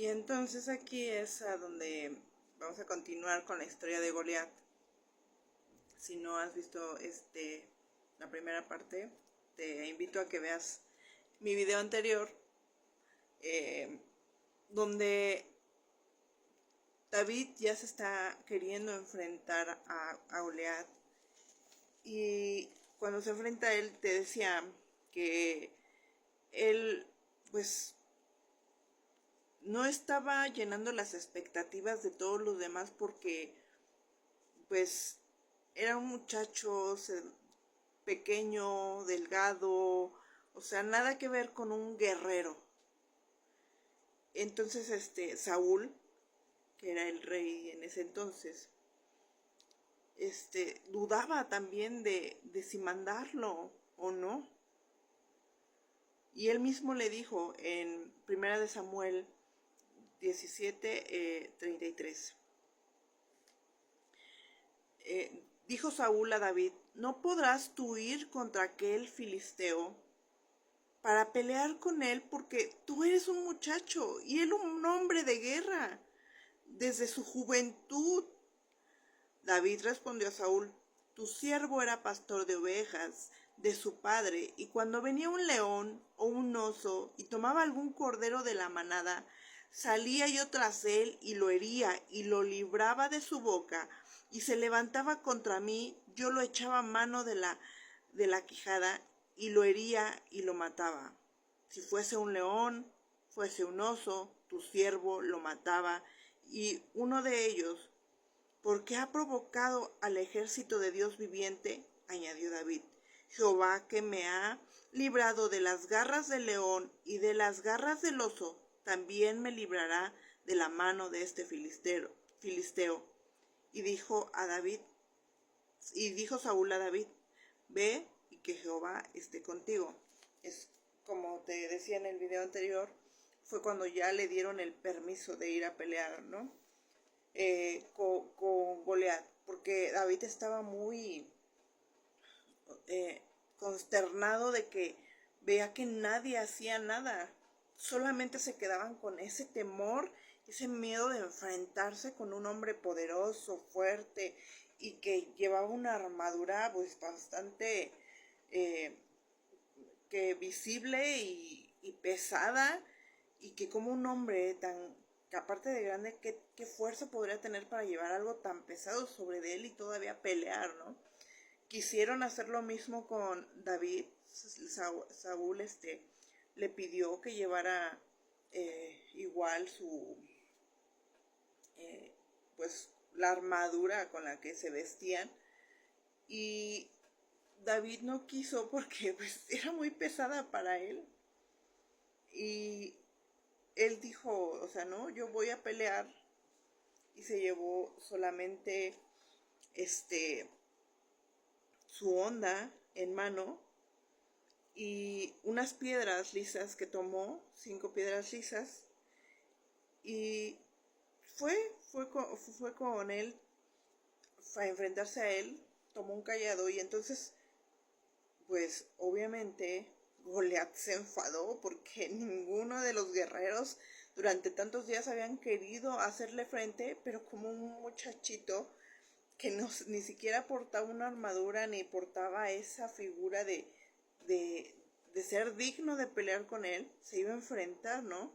Y entonces aquí es a donde vamos a continuar con la historia de Goliat. Si no has visto la primera parte, te invito a que veas mi video anterior, donde David ya se está queriendo enfrentar a Goliat. Y cuando se enfrenta a él, te decía que él, pues, no estaba llenando las expectativas de todos los demás porque, pues, era un muchacho pequeño, delgado, o sea, nada que ver con un guerrero. Entonces, Saúl, que era el rey en ese entonces, dudaba también de si mandarlo o no. Y él mismo le dijo en 1 Samuel 17:33. Dijo Saúl a David: ¿no podrás tú ir contra aquel filisteo para pelear con él, porque tú eres un muchacho y él un hombre de guerra desde su juventud? David respondió a Saúl: tu siervo era pastor de ovejas de su padre, y cuando venía un león o un oso y tomaba algún cordero de la manada, salía yo tras él y lo hería y lo libraba de su boca, y se levantaba contra mí, yo lo echaba mano de la quijada y lo hería y lo mataba. Si fuese un león, fuese un oso, tu siervo lo mataba, y uno de ellos, porque ha provocado al ejército de Dios viviente, añadió David. Jehová, que me ha librado de las garras del león y de las garras del oso, también me librará de la mano de este filisteo. Y dijo Saúl a David: ve y que Jehová esté contigo. Es como te decía en el video anterior, fue cuando ya le dieron el permiso de ir a pelear, ¿no? Con Goliat, porque David estaba muy consternado de que vea que nadie hacía nada, solamente se quedaban con ese temor, ese miedo de enfrentarse con un hombre poderoso, fuerte, y que llevaba una armadura pues bastante que visible y pesada, y que como un hombre tan, que aparte de grande, ¿qué fuerza podría tener para llevar algo tan pesado sobre de él y todavía pelear, ¿no? Quisieron hacer lo mismo con David. Saúl le pidió que llevara igual pues la armadura con la que se vestían, y David no quiso porque pues era muy pesada para él. Y él dijo, o sea, no, yo voy a pelear. Y se llevó solamente su honda en mano y unas piedras lisas que tomó, 5 piedras lisas, y fue con él a enfrentarse a él. Tomó un callado, y entonces pues obviamente Goliat se enfadó porque ninguno de los guerreros durante tantos días habían querido hacerle frente, pero como un muchachito que ni siquiera portaba una armadura ni portaba esa figura de ser digno de pelear con él, se iba a enfrentar, ¿no?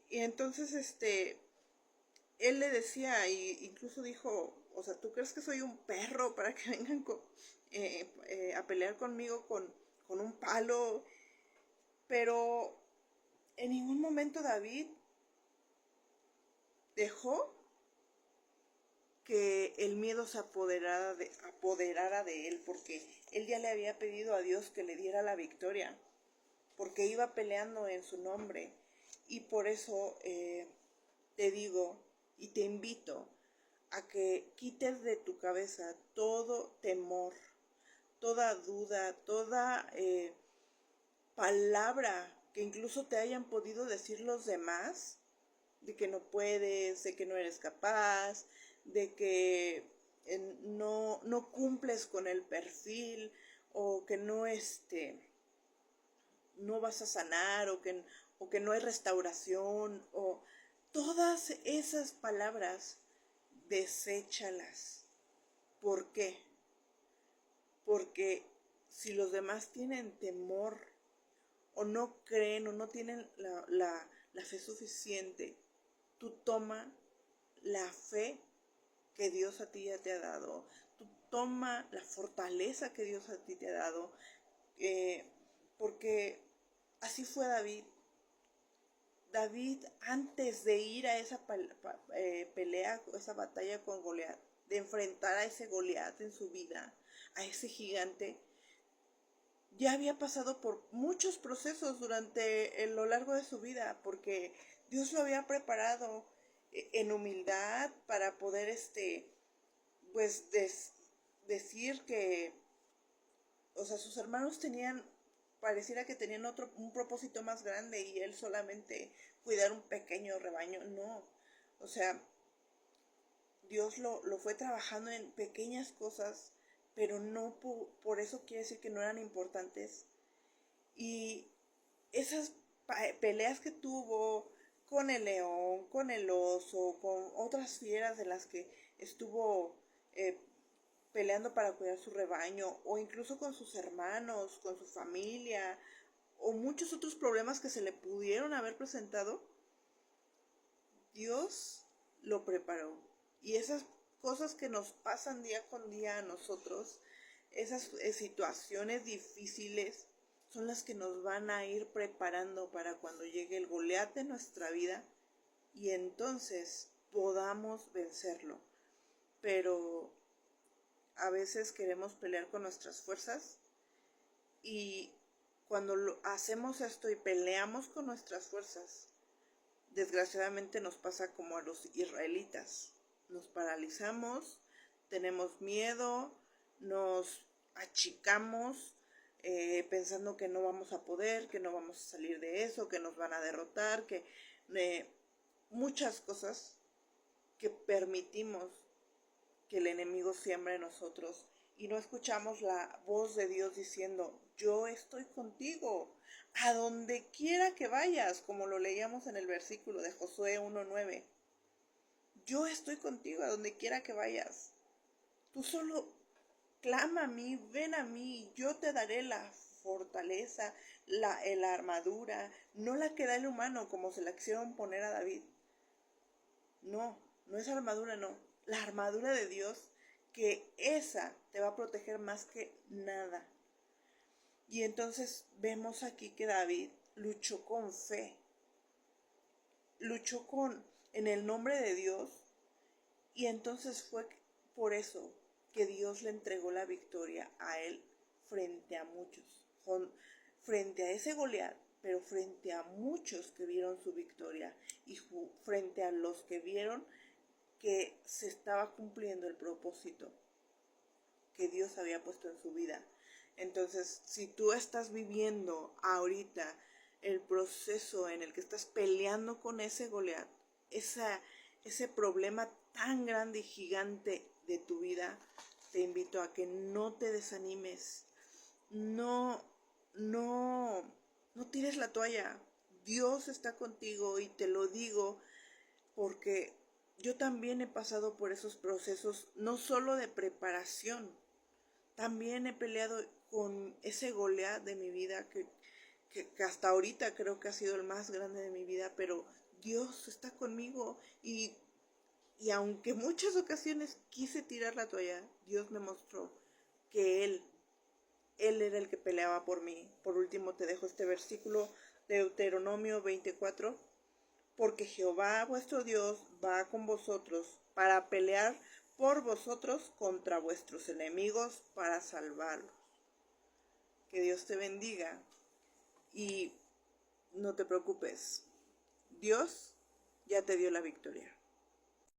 Y entonces él le decía, y incluso dijo, o sea, ¿tú crees que soy un perro para que vengan a pelear conmigo con un palo? Pero en ningún momento David dejó que el miedo se apoderara de él, porque él ya le había pedido a Dios que le diera la victoria, porque iba peleando en su nombre. Y por eso te digo y te invito a que quites de tu cabeza todo temor, toda duda, toda palabra que incluso te hayan podido decir los demás, de que no puedes, de que no eres capaz, de que no cumples con el perfil, o que no vas a sanar, o que no hay restauración, o Todas esas palabras, deséchalas. ¿Por qué? Porque si los demás tienen temor o no creen o no tienen la fe suficiente, tú toma la fe que Dios a ti ya te ha dado. Tú toma la fortaleza que Dios a ti te ha dado. Porque así fue David. David, antes de ir a esa pelea, esa batalla con Goliat, de enfrentar a ese Goliat en su vida, a ese gigante, ya había pasado por muchos procesos durante lo largo de su vida, porque Dios lo había preparado en humildad para poder pues decir que, o sea, sus hermanos pareciera que tenían un propósito más grande y él solamente cuidar un pequeño rebaño. No, o sea, Dios lo fue trabajando en pequeñas cosas, pero no por eso quiere decir que no eran importantes. Y esas peleas que tuvo con el león, con el oso, con otras fieras de las que estuvo peleando para cuidar su rebaño, o incluso con sus hermanos, con su familia, o muchos otros problemas que se le pudieron haber presentado, Dios lo preparó. Y esas cosas que nos pasan día con día a nosotros, esas situaciones difíciles, son las que nos van a ir preparando para cuando llegue el Goliat de nuestra vida y entonces podamos vencerlo. Pero a veces queremos pelear con nuestras fuerzas y cuando hacemos esto y peleamos con nuestras fuerzas, desgraciadamente nos pasa como a los israelitas. Nos paralizamos, tenemos miedo, nos achicamos pensando que no vamos a poder, que no vamos a salir de eso, que nos van a derrotar, que muchas cosas que permitimos que el enemigo siembra en nosotros y no escuchamos la voz de Dios diciendo, yo estoy contigo, a donde quiera que vayas, como lo leíamos en el versículo de Josué 1:9. Yo estoy contigo a donde quiera que vayas. Tú solo clama a mí, ven a mí, yo te daré la fortaleza, la armadura, no la que da el humano como se la quisieron poner a David. No, no es armadura, no. La armadura de Dios, que esa te va a proteger más que nada. Y entonces vemos aquí que David luchó con fe, luchó en el nombre de Dios, y entonces fue por eso que Dios le entregó la victoria a él frente a muchos, frente a ese Goliat, pero frente a muchos que vieron su victoria y frente a los que vieron que se estaba cumpliendo el propósito que Dios había puesto en su vida. Entonces, si tú estás viviendo ahorita el proceso en el que estás peleando con ese Goliat, ese problema tan grande y gigante de tu vida, te invito a que no te desanimes, no tires la toalla. Dios está contigo y te lo digo porque yo también he pasado por esos procesos, no solo de preparación, también he peleado con ese Goliat de mi vida que hasta ahorita creo que ha sido el más grande de mi vida, pero Dios está conmigo y aunque muchas ocasiones quise tirar la toalla, Dios me mostró que Él era el que peleaba por mí. Por último te dejo este versículo de Deuteronomio 24. Porque Jehová vuestro Dios va con vosotros para pelear por vosotros contra vuestros enemigos para salvarlos. Que Dios te bendiga y no te preocupes. Dios ya te dio la victoria.